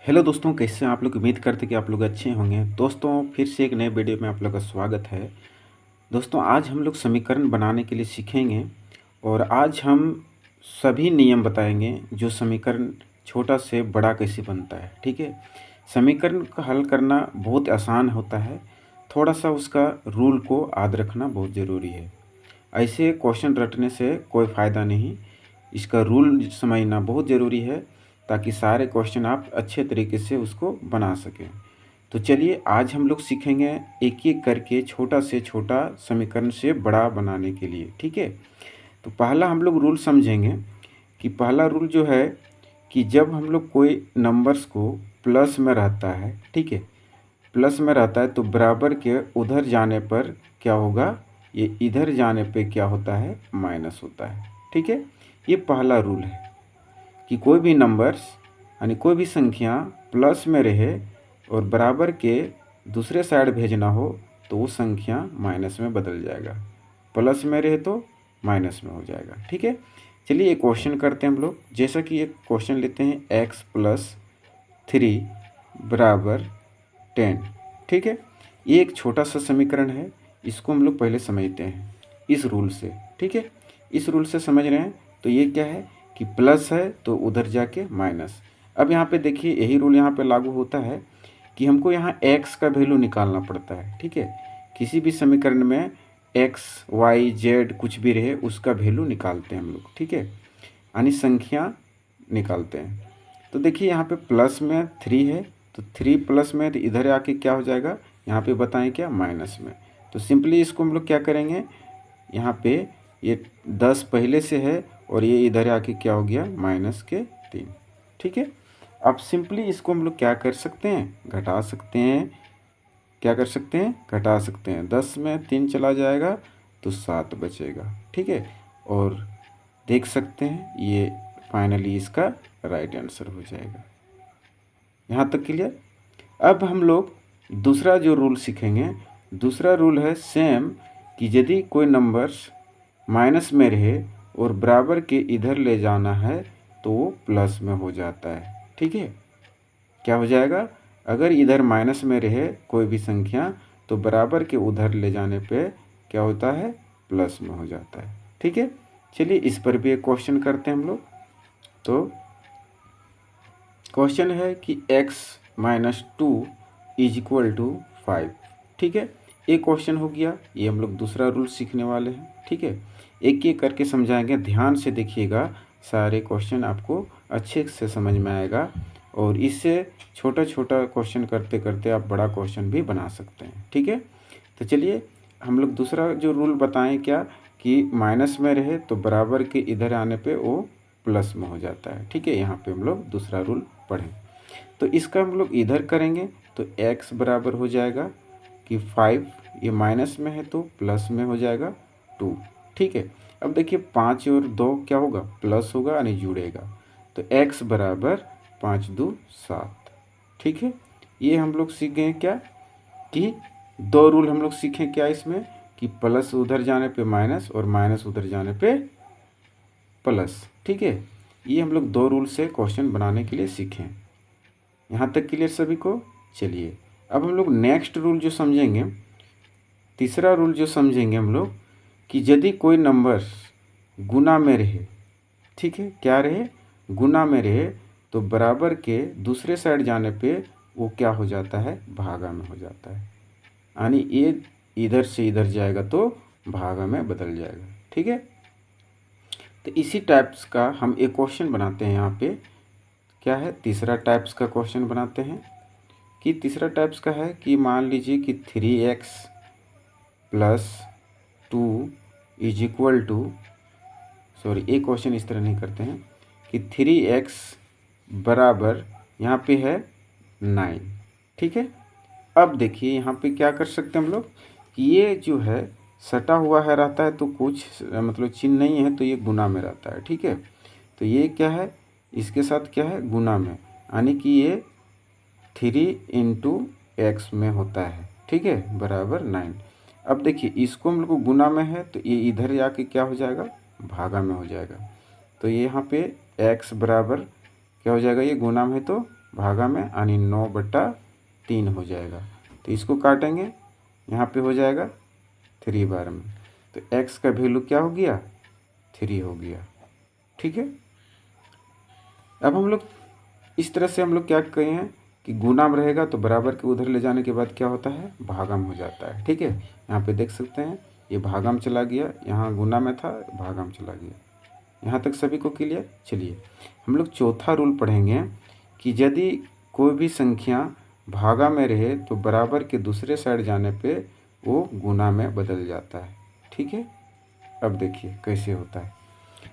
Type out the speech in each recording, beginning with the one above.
Hello दोस्तों, कैसे हैं आप लोग। उम्मीद करते हैं कि आप लोग अच्छे होंगे। दोस्तों फिर से एक नए वीडियो में आप लोग का स्वागत है। दोस्तों आज हम लोग समीकरण बनाने के लिए सीखेंगे और आज हम सभी नियम बताएंगे जो समीकरण छोटा से बड़ा कैसे बनता है। ठीक है, समीकरण का हल करना बहुत आसान होता है, थोड़ा सा उसका रूल को याद रखना बहुत ज़रूरी है। ऐसे क्वेश्चन रटने से कोई फ़ायदा नहीं, इसका रूल समझना बहुत ज़रूरी है ताकि सारे क्वेश्चन आप अच्छे तरीके से उसको बना सकें। तो चलिए आज हम लोग सीखेंगे एक एक करके छोटा से छोटा समीकरण से बड़ा बनाने के लिए। ठीक है, तो पहला हम लोग रूल समझेंगे कि पहला रूल जो है कि जब हम लोग कोई नंबर्स को प्लस में रहता है, ठीक है, प्लस में रहता है तो बराबर के उधर जाने पर क्या होगा, ये इधर जाने पे क्या होता है, माइनस होता है। ठीक है, ये पहला रूल है कि कोई भी नंबर्स यानी कोई भी संख्या प्लस में रहे और बराबर के दूसरे साइड भेजना हो तो वो संख्या माइनस में बदल जाएगा, प्लस में रहे तो माइनस में हो जाएगा। ठीक है, चलिए एक क्वेश्चन करते हैं हम लोग। जैसा कि एक क्वेश्चन लेते हैं x+3 बराबर 10। ठीक है, ये एक छोटा सा समीकरण है, इसको हम लोग पहले समझते हैं इस रूल से। ठीक है, इस रूल से समझ रहे हैं तो ये क्या है कि प्लस है तो उधर जाके माइनस। अब यहाँ पे देखिए यही रूल यहाँ पे लागू होता है कि हमको यहाँ x का वैल्यू निकालना पड़ता है। ठीक है, किसी भी समीकरण में x y z कुछ भी रहे उसका वैल्यू निकालते हैं हम लोग। ठीक है, यानी संख्या निकालते हैं। तो देखिए यहाँ पे प्लस में 3 है तो 3 प्लस में तो इधर आके क्या हो जाएगा, यहाँ पे बताएं क्या, माइनस में। तो सिंपली इसको हम लोग क्या करेंगे, यहाँ पे ये 10 पहले से है और ये इधर आके क्या हो गया, -3। ठीक है, अब सिंपली इसको हम लोग क्या कर सकते हैं, घटा सकते हैं। क्या कर सकते हैं, घटा सकते हैं। 10 में 3 चला जाएगा तो 7 बचेगा। ठीक है, और देख सकते हैं ये फाइनली इसका राइट आंसर हो जाएगा। यहाँ तक क्लियर। अब हम लोग दूसरा जो रूल सीखेंगे, दूसरा रूल है सेम कि यदि कोई नंबर्स माइनस में रहे और बराबर के इधर ले जाना है तो वो प्लस में हो जाता है। ठीक है, क्या हो जाएगा, अगर इधर माइनस में रहे कोई भी संख्या तो बराबर के उधर ले जाने पे क्या होता है, प्लस में हो जाता है। ठीक है, चलिए इस पर भी एक क्वेश्चन करते हैं हम लोग। तो क्वेश्चन है कि x-2 = 5। ठीक है, एक क्वेश्चन हो गया, ये हम लोग दूसरा रूल सीखने वाले हैं। ठीक है, एक एक करके समझाएंगे, ध्यान से देखिएगा, सारे क्वेश्चन आपको अच्छे से समझ में आएगा और इससे छोटा छोटा क्वेश्चन करते करते आप बड़ा क्वेश्चन भी बना सकते हैं। ठीक है, तो चलिए हम लोग दूसरा जो रूल बताएं क्या, कि माइनस में रहे तो बराबर के इधर आने पे वो प्लस में हो जाता है। ठीक है, यहाँ पे हम लोग दूसरा रूल पढ़ें तो इसका हम लोग इधर करेंगे तो x बराबर हो जाएगा कि 5, ये माइनस में है तो प्लस में हो जाएगा 2। ठीक है, अब देखिए 5 और 2 क्या होगा, प्लस होगा यानी जुड़ेगा, तो x बराबर 5 2 7। ठीक है, ये हम लोग सीख गए क्या कि दो रूल हम लोग सीखें क्या इसमें, कि प्लस उधर जाने पे माइनस और माइनस उधर जाने पे प्लस। ठीक है, ये हम लोग दो रूल से क्वेश्चन बनाने के लिए सीखें। यहाँ तक क्लियर सभी को। चलिए अब हम लोग नेक्स्ट रूल जो समझेंगे, तीसरा रूल जो समझेंगे हम लोग, कि यदि कोई नंबर गुना में रहे, ठीक है, क्या रहे, गुना में रहे तो बराबर के दूसरे साइड जाने पे वो क्या हो जाता है, भागा में हो जाता है, यानी ये इधर से इधर जाएगा तो भागा में बदल जाएगा। ठीक है, तो इसी टाइप्स का हम एक क्वेश्चन बनाते हैं। यहाँ पे क्या है, तीसरा टाइप्स का क्वेश्चन बनाते हैं। कि तीसरा टाइप्स का है कि मान लीजिए कि 3x+2 = सॉरी, एक क्वेश्चन इस तरह नहीं करते हैं कि 3x बराबर यहाँ पे है 9। ठीक है, अब देखिए यहाँ पे क्या कर सकते हैं हम लोग कि ये जो है सटा हुआ है रहता है तो कुछ मतलब चिन्ह नहीं है तो ये गुना में रहता है। ठीक है, तो ये क्या है, इसके साथ क्या है, गुना में, यानी कि ये 3 × x में होता है। ठीक है, बराबर 9। अब देखिए इसको हम लोग को गुना में है तो ये इधर जाके क्या हो जाएगा, भागा में हो जाएगा। तो ये यहाँ पे x बराबर क्या हो जाएगा, ये गुना में है तो भागा में यानी 9/3 हो जाएगा। तो इसको काटेंगे, यहाँ पे हो जाएगा 3 बार में, तो x का वैल्यू क्या हो गया 3 हो गया। ठीक है, अब हम लोग इस तरह से हम लोग क्या कहे हैं कि गुना में रहेगा तो बराबर के उधर ले जाने के बाद क्या होता है भागम हो जाता है। ठीक है, यहाँ पे देख सकते हैं ये भागम चला गया, यहाँ गुना में था भागम चला गया। यहाँ तक सभी को क्लियर। चलिए हम लोग चौथा रूल पढ़ेंगे कि यदि कोई भी संख्या भागा में रहे तो बराबर के दूसरे साइड जाने पे वो गुना में बदल जाता है। ठीक है, अब देखिए कैसे होता है।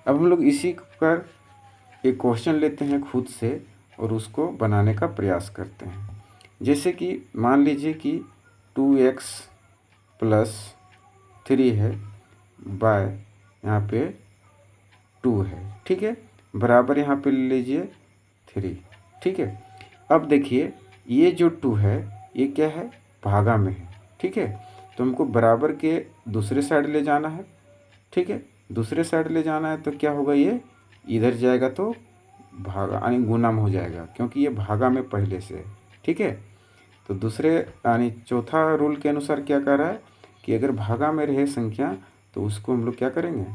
अब हम लोग इसी पर एक क्वेश्चन लेते हैं खुद से और उसको बनाने का प्रयास करते हैं। जैसे कि मान लीजिए कि 2x + 3 है बाय यहाँ पे 2 है। ठीक है, बराबर यहाँ पे ले लीजिए 3। ठीक है, अब देखिए ये जो 2 है ये क्या है भागा में है। ठीक है, तो हमको बराबर के दूसरे साइड ले जाना है। ठीक है, दूसरे साइड ले जाना है तो क्या होगा, ये इधर जाएगा तो भागा यानी गुना में हो जाएगा क्योंकि ये भागा में पहले से है। ठीक है, तो दूसरे यानी चौथा रूल के अनुसार क्या कह रहा है कि अगर भागा में रहे संख्या तो उसको हम लोग क्या करेंगे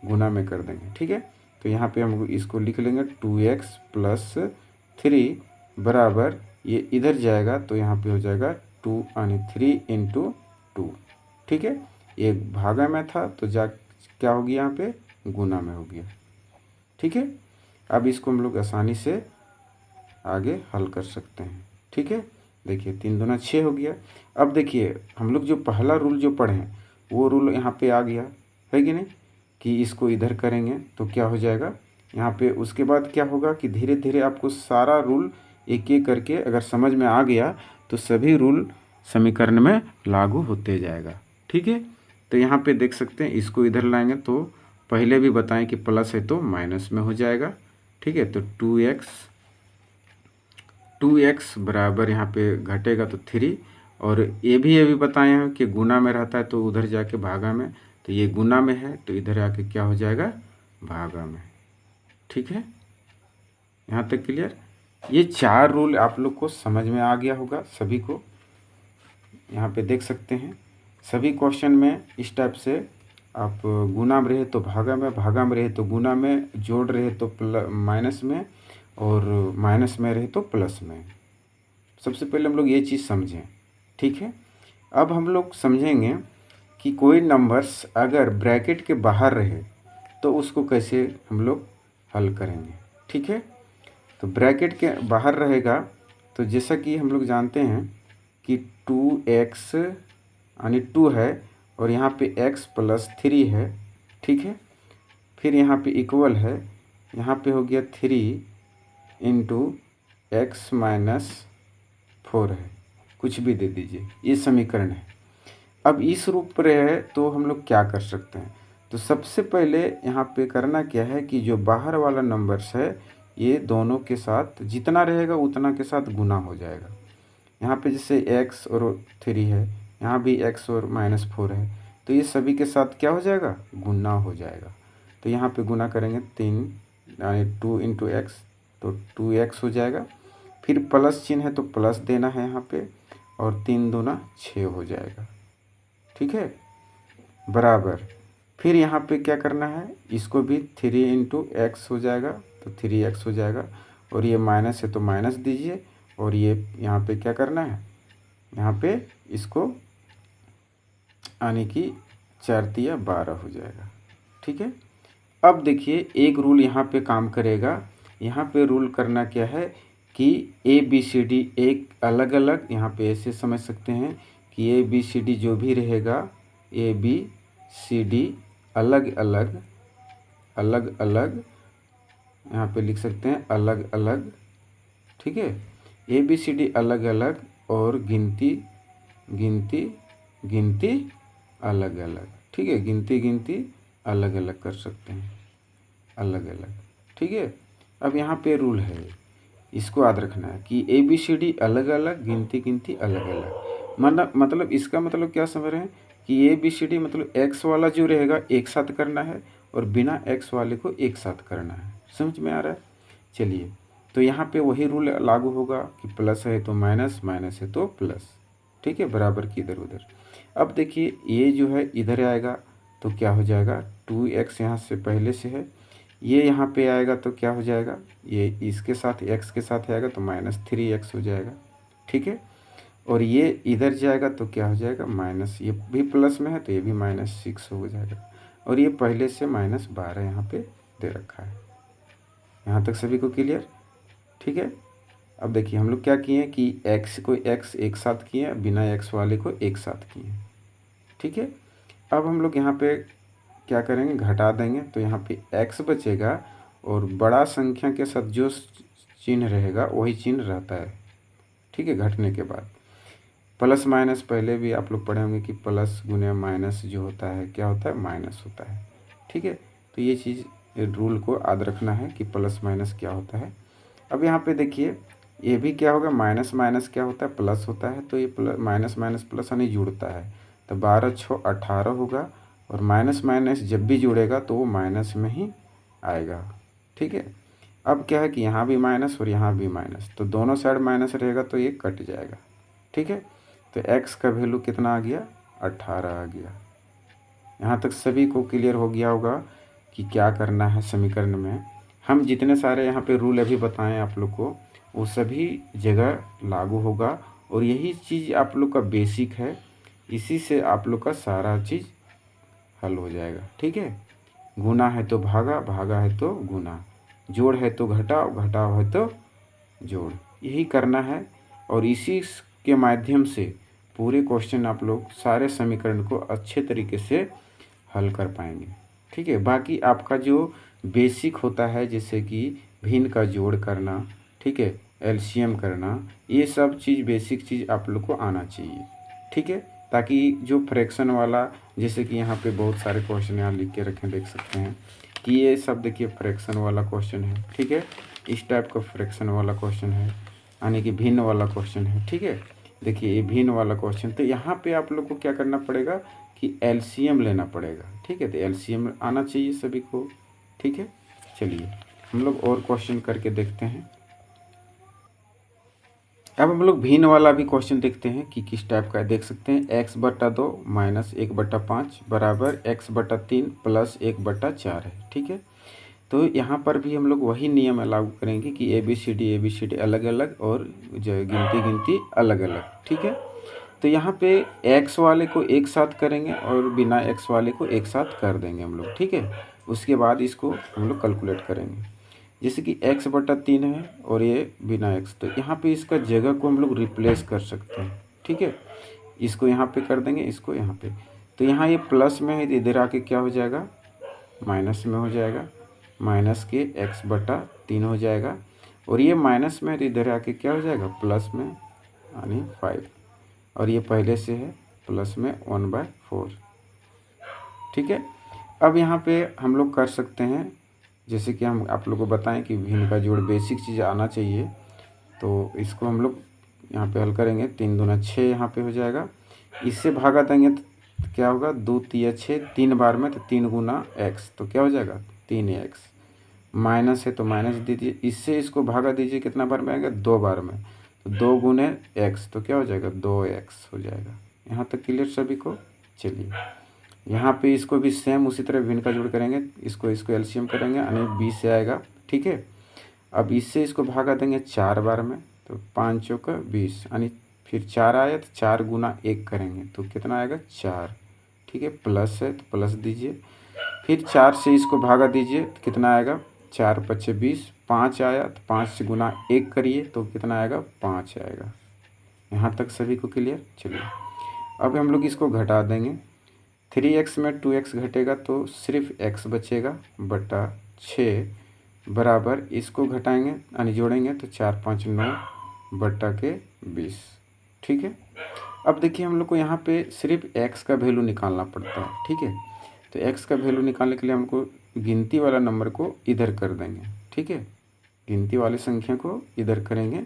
गुना में कर देंगे। ठीक है, तो यहाँ पे हम इसको लिख लेंगे 2x + 3 बराबर ये इधर जाएगा तो यहाँ पे हो जाएगा 2 यानी 3 × 2। ठीक है, ये भागा में था तो क्या हो गया यहाँ पे गुना में हो गया। ठीक है, अब इसको हम लोग आसानी से आगे हल कर सकते हैं। ठीक है, देखिए 3 दूना 6 हो गया। अब देखिए हम लोग जो पहला रूल जो पढ़े हैं वो रूल यहाँ पे आ गया है कि नहीं, कि इसको इधर करेंगे तो क्या हो जाएगा यहाँ पे। उसके बाद क्या होगा कि धीरे धीरे आपको सारा रूल एक एक करके अगर समझ में आ गया तो सभी रूल समीकरण में लागू होते जाएगा। ठीक है, तो यहाँ पे देख सकते हैं इसको इधर लाएंगे तो पहले भी बताएं कि प्लस है तो माइनस में हो जाएगा। ठीक है, तो 2x बराबर यहाँ पे घटेगा तो 3, और ये भी बताए हैं कि गुना में रहता है तो उधर जाके भागा में, तो ये गुना में है तो इधर आके क्या हो जाएगा भागा में। ठीक है, यहाँ तक क्लियर। ये 4 रूल आप लोग को समझ में आ गया होगा सभी को। यहाँ पे देख सकते हैं सभी क्वेश्चन में इस टाइप से आप गुना में रहे तो भागा में रहे तो गुना में, जोड़ रहे तो माइनस में, और माइनस में रहे तो प्लस में। सबसे पहले हम लोग ये चीज़ समझें। ठीक है, अब हम लोग समझेंगे कि कोई नंबर्स अगर ब्रैकेट के बाहर रहे तो उसको कैसे हम लोग हल करेंगे। ठीक है, तो ब्रैकेट के बाहर रहेगा तो जैसा कि हम लोग जानते हैं कि 2x यानी 2 है और यहाँ पे x + 3 है। ठीक है, फिर यहाँ पे इक्वल है, यहाँ पे हो गया 3 × x - 4 है, कुछ भी दे दीजिए, ये समीकरण है। अब इस रूप पर है तो हम लोग क्या कर सकते हैं, तो सबसे पहले यहाँ पे करना क्या है कि जो बाहर वाला नंबर्स है ये दोनों के साथ जितना रहेगा उतना के साथ गुना हो जाएगा। यहाँ पे जैसे x और 3 है, यहाँ भी x और -4 है, तो ये सभी के साथ क्या हो जाएगा गुना हो जाएगा। तो यहाँ पे गुना करेंगे 3 यानी 2 × x तो 2x हो जाएगा। फिर प्लस चिन्ह है तो प्लस देना है यहाँ पे, और 3 दूना 6 हो जाएगा। ठीक है, बराबर फिर यहाँ पे क्या करना है, इसको भी 3 × x हो जाएगा तो 3x हो जाएगा, और ये माइनस है तो माइनस दीजिए, और ये यहाँ पे क्या करना है, यहाँ पे इसको यानी कि 4 × 3 = 12 हो जाएगा। ठीक है, अब देखिए एक रूल यहाँ पे काम करेगा। यहाँ पे रूल करना क्या है कि ABCD एक अलग अलग, यहाँ पे ऐसे समझ सकते हैं कि ABCD जो भी रहेगा ABCD अलग अलग अलग अलग, यहाँ पे लिख सकते हैं अलग अलग। ठीक है, ABCD अलग अलग और गिनती गिनती गिनती अलग अलग। ठीक है, गिनती गिनती अलग अलग कर सकते हैं, अलग अलग। ठीक है, अब यहाँ पे रूल है, इसको याद रखना है कि ABCD अलग अलग, गिनती गिनती अलग अलग। मतलब इसका मतलब क्या समझ रहे हैं कि ABCD मतलब x वाला जो रहेगा एक साथ करना है और बिना x वाले को एक साथ करना है। समझ में आ रहा है। चलिए तो यहाँ पे वही रूल लागू होगा कि प्लस है तो माइनस, माइनस है तो प्लस, ठीक है, बराबर की इधर उधर। अब देखिए ये जो है इधर आएगा तो क्या हो जाएगा, 2x यहाँ से पहले से है, ये यहाँ पे आएगा तो क्या हो जाएगा, ये इसके साथ x के साथ आएगा तो -3x हो जाएगा, ठीक है। और ये इधर जाएगा तो क्या हो जाएगा, माइनस, ये भी प्लस में है तो ये भी -6 हो जाएगा। और ये पहले से -12 यहाँ पे दे रखा है। यहाँ तक सभी को क्लियर, ठीक है। अब देखिए हम लोग क्या किए कि x को x एक साथ किए, बिना x वाले को एक साथ किए, ठीक है। अब हम लोग यहाँ पे क्या करेंगे, घटा देंगे तो यहाँ पे x बचेगा और बड़ा संख्या के साथ जो चिन्ह रहेगा वही चिन्ह रहता है, ठीक है, घटने के बाद। प्लस माइनस पहले भी आप लोग पढ़े होंगे कि प्लस गुने माइनस जो होता है क्या होता है, माइनस होता है, ठीक है। तो ये चीज़ रूल को याद रखना है कि प्लस माइनस क्या होता है। अब यहाँ पे देखिए ये भी क्या होगा, माइनस माइनस क्या होता है, प्लस होता है, तो ये प्लस माइनस माइनस प्लस यानी जुड़ता है, तो 12 6 18 होगा। और माइनस माइनस जब भी जुड़ेगा तो वो माइनस में ही आएगा, ठीक है। अब क्या है कि यहाँ भी माइनस और यहाँ भी माइनस, तो दोनों साइड माइनस रहेगा तो ये कट जाएगा, ठीक है। तो x का वैल्यू कितना आ गया, 18 आ गया। यहाँ तक सभी को क्लियर हो गया होगा कि क्या करना है समीकरण में। हम जितने सारे यहाँ पे रूल अभी बताएं आप लोग को, वो सभी जगह लागू होगा और यही चीज़ आप लोग का बेसिक है, इसी से आप लोग का सारा चीज़ हल हो जाएगा, ठीक है। गुना है तो भागा, भागा है तो गुना, जोड़ है तो घटाओ, घटाओ है तो जोड़, यही करना है। और इसी के माध्यम से पूरे क्वेश्चन आप लोग सारे समीकरण को अच्छे तरीके से हल कर पाएंगे, ठीक है। बाकी आपका जो बेसिक होता है जैसे कि भिन्न का जोड़ करना, ठीक है, एलसीएम करना, ये सब चीज़ बेसिक चीज़ आप लोग को आना चाहिए, ठीक है। ताकि जो फ्रैक्शन वाला, जैसे कि यहाँ पे बहुत सारे क्वेश्चन यहाँ लिख के रखें, देख सकते हैं कि ये सब देखिए फ्रैक्शन वाला क्वेश्चन है, ठीक है। इस टाइप का फ्रैक्शन वाला क्वेश्चन है, यानी कि भिन्न वाला क्वेश्चन है, ठीक है। देखिए ये भिन्न वाला क्वेश्चन, तो यहाँ पे आप लोग को क्या करना पड़ेगा कि एलसीएम लेना पड़ेगा, ठीक है। तो एलसीएम आना चाहिए सभी को, ठीक है। चलिए हम लोग और क्वेश्चन करके देखते हैं। अब हम लोग भिन्न वाला भी क्वेश्चन देखते हैं कि किस टाइप का है। देख सकते हैं x/2 माइनस 1/5 बराबर x/3 प्लस 1/4 है, ठीक है। तो यहाँ पर भी हम लोग वही नियम लागू करेंगे कि ABCD अलग अलग और जो गिनती अलग अलग, ठीक है। तो यहाँ पे x वाले को एक साथ करेंगे और बिना x वाले को एक साथ कर देंगे हम लोग, ठीक है। उसके बाद इसको हम लोग कैलकुलेट करेंगे, जैसे कि x/3 है और ये बिना x, तो यहाँ पे इसका जगह को हम लोग रिप्लेस कर सकते हैं, ठीक है। इसको यहाँ पे कर देंगे, इसको यहाँ पे, तो यहाँ ये प्लस में है, इधर आके क्या हो जाएगा, माइनस में हो जाएगा, माइनस के x/3 हो जाएगा। और ये माइनस में है तो इधर आके क्या हो जाएगा, प्लस में, यानी 5। और ये पहले से है प्लस में 1/4, ठीक है। अब यहाँ पे हम लोग कर सकते हैं, जैसे कि हम आप लोगों को बताएं कि भिन्न का जोड़ बेसिक चीज़ आना चाहिए, तो इसको हम लोग यहाँ पे हल करेंगे। 3 दूना 6 यहाँ पे हो जाएगा, इससे भागा देंगे तो क्या होगा, 2 तिया 6, 3 बार में, तो 3 गुना x, तो क्या हो जाएगा 3x। माइनस है तो माइनस दीजिए, इससे इसको भागा दीजिए, कितना बार में आएगा, 2 बार में, तो 2 गुने x, तो क्या हो जाएगा 2x हो जाएगा। यहाँ तक क्लियर सभी को। चलिए यहाँ पे इसको भी सेम उसी तरह भिन्न का जोड़ करेंगे, इसको एलसीएम करेंगे, यानी 20 से आएगा, ठीक है। अब इससे इसको भागा देंगे 4 बार में, तो 5 चौका 20, यानी फिर 4 आया तो 4 गुना 1 करेंगे तो कितना आएगा 4, ठीक है। प्लस है तो प्लस दीजिए, फिर 4 से इसको भागा दीजिए तो कितना आएगा, 4 5 20, 5 आया तो 5 से गुना 1 करिए तो कितना आएगा, 5 आएगा। यहाँ तक सभी को क्लियर। चलिए अब हम लोग इसको घटा देंगे, 3x में 2x घटेगा तो सिर्फ x बचेगा बटा 6 बराबर, इसको घटाएंगे यानी जोड़ेंगे तो 4 5 9 बटा के 20, ठीक है। अब देखिए हम लोग को यहाँ पे सिर्फ x का वैल्यू निकालना पड़ता है, ठीक है। तो x का वैल्यू निकालने के लिए हमको गिनती वाला नंबर को इधर कर देंगे, ठीक है। गिनती वाली संख्या को इधर करेंगे,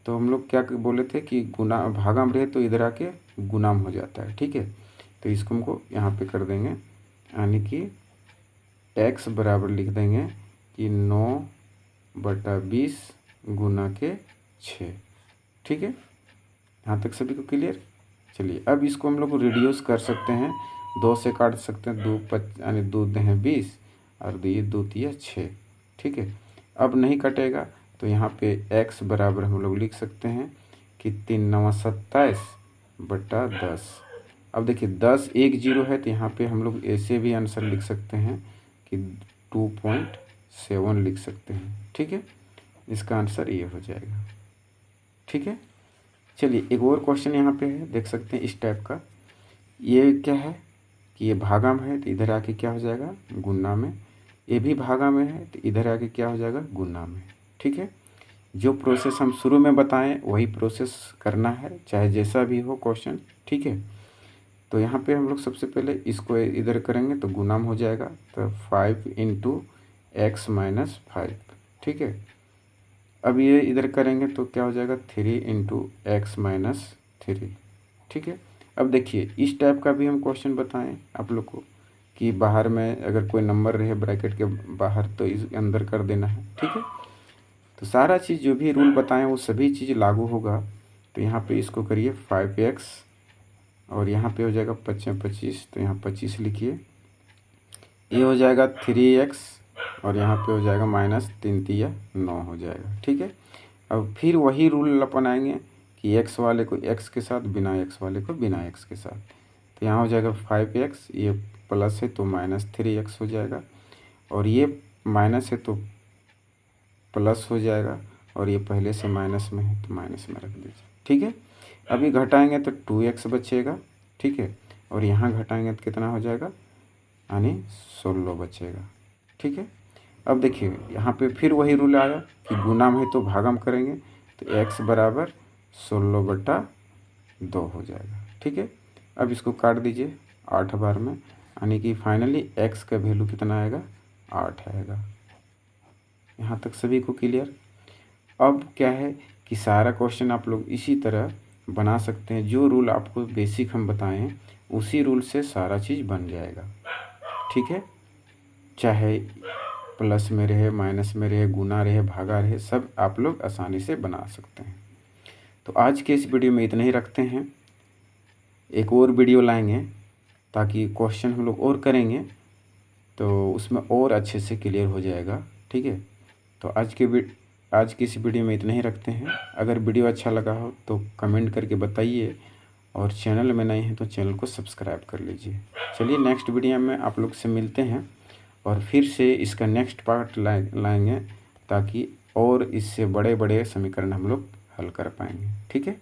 तो हम लोग क्या बोले थे कि गुना भागा में रहे तो इधर आके गुना में हो जाता है, ठीक है। तो इसको हमको यहाँ पे कर देंगे, यानी कि x बराबर लिख देंगे कि 9/20 गुना के 6। ठीक है, यहाँ तक सभी को क्लियर। चलिए अब इसको हम लोग रिड्यूस कर सकते हैं, 2 से काट सकते हैं, 2 5 यानी 2 हैं 20 और ये 2 तिया 6। ठीक है, अब नहीं कटेगा तो यहाँ पे x बराबर हम लोग लिख सकते हैं कि 3 9 27 बटा 10। अब देखिए 10 1 0 है तो यहाँ पे हम लोग ऐसे भी आंसर लिख सकते हैं कि 2.7 लिख सकते हैं। ठीक है, इसका आंसर ये हो जाएगा। ठीक है, चलिए एक और क्वेश्चन यहाँ पे है, देख सकते हैं इस टाइप का। ये क्या है कि ये भागा में है तो इधर आके क्या हो जाएगा गुना में, ये भी भागा में है तो इधर आके क्या हो जाएगा गुना में। ठीक है, जो प्रोसेस हम शुरू में बताएं वही प्रोसेस करना है, चाहे जैसा भी हो क्वेश्चन। ठीक है, तो यहाँ पे हम लोग सबसे पहले इसको इधर करेंगे तो गुना में हो जाएगा, तो 5 इंटू एक्स माइनस 5। ठीक है, अब ये इधर करेंगे तो क्या हो जाएगा 3 इंटू एक्स माइनस 3। ठीक है, अब देखिए इस टाइप का भी हम क्वेश्चन बताएं आप लोग को कि बाहर में अगर कोई नंबर रहे ब्रैकेट के बाहर तो इस अंदर कर देना है। ठीक है, तो सारा चीज़ जो भी रूल बताएं वो सभी चीज़ लागू होगा। तो यहाँ पे इसको करिए 5x और यहाँ पे हो जाएगा 25, तो यहाँ 25 लिखिए। ये हो जाएगा 3x और यहाँ पे हो जाएगा माइनस 3 तिया 9 हो जाएगा। ठीक है, अब फिर वही रूल अपनाएंगे कि x वाले को x के साथ, बिना x वाले को बिना x के साथ। तो यहाँ हो जाएगा 5x, ये प्लस है तो माइनस 3x हो जाएगा, और ये माइनस है तो प्लस हो जाएगा, और ये पहले से माइनस में है तो माइनस में रख दीजिए। ठीक है, अभी घटाएंगे तो 2x बचेगा। ठीक है, और यहाँ घटाएंगे तो कितना हो जाएगा यानी 16 बचेगा। ठीक है, अब देखिए यहाँ पे फिर वही रूल आया कि गुना में तो भागम करेंगे तो x बराबर 16 बटा 2 हो जाएगा। ठीक है, अब इसको काट दीजिए 8 बार में, यानी कि फाइनली x का वैल्यू कितना आएगा 8 आएगा। यहाँ तक सभी को क्लियर। अब क्या है कि सारा क्वेश्चन आप लोग इसी तरह बना सकते हैं, जो रूल आपको बेसिक हम बताएं उसी रूल से सारा चीज़ बन जाएगा। ठीक है, चाहे प्लस में रहे, माइनस में रहे, गुना रहे, भागा रहे, सब आप लोग आसानी से बना सकते हैं। तो आज के इस वीडियो में इतना ही रखते हैं, एक और वीडियो लाएंगे ताकि क्वेश्चन हम लोग और करेंगे तो उसमें और अच्छे से क्लियर हो जाएगा। ठीक है, तो आज की इस वीडियो में इतना ही रखते हैं। अगर वीडियो अच्छा लगा हो तो कमेंट करके बताइए, और चैनल में नए हैं तो चैनल को सब्सक्राइब कर लीजिए। चलिए नेक्स्ट वीडियो में आप लोग से मिलते हैं और फिर से इसका नेक्स्ट पार्ट लाएंगे ताकि और इससे बड़े बड़े समीकरण हम लोग हल कर पाएंगे। ठीक है।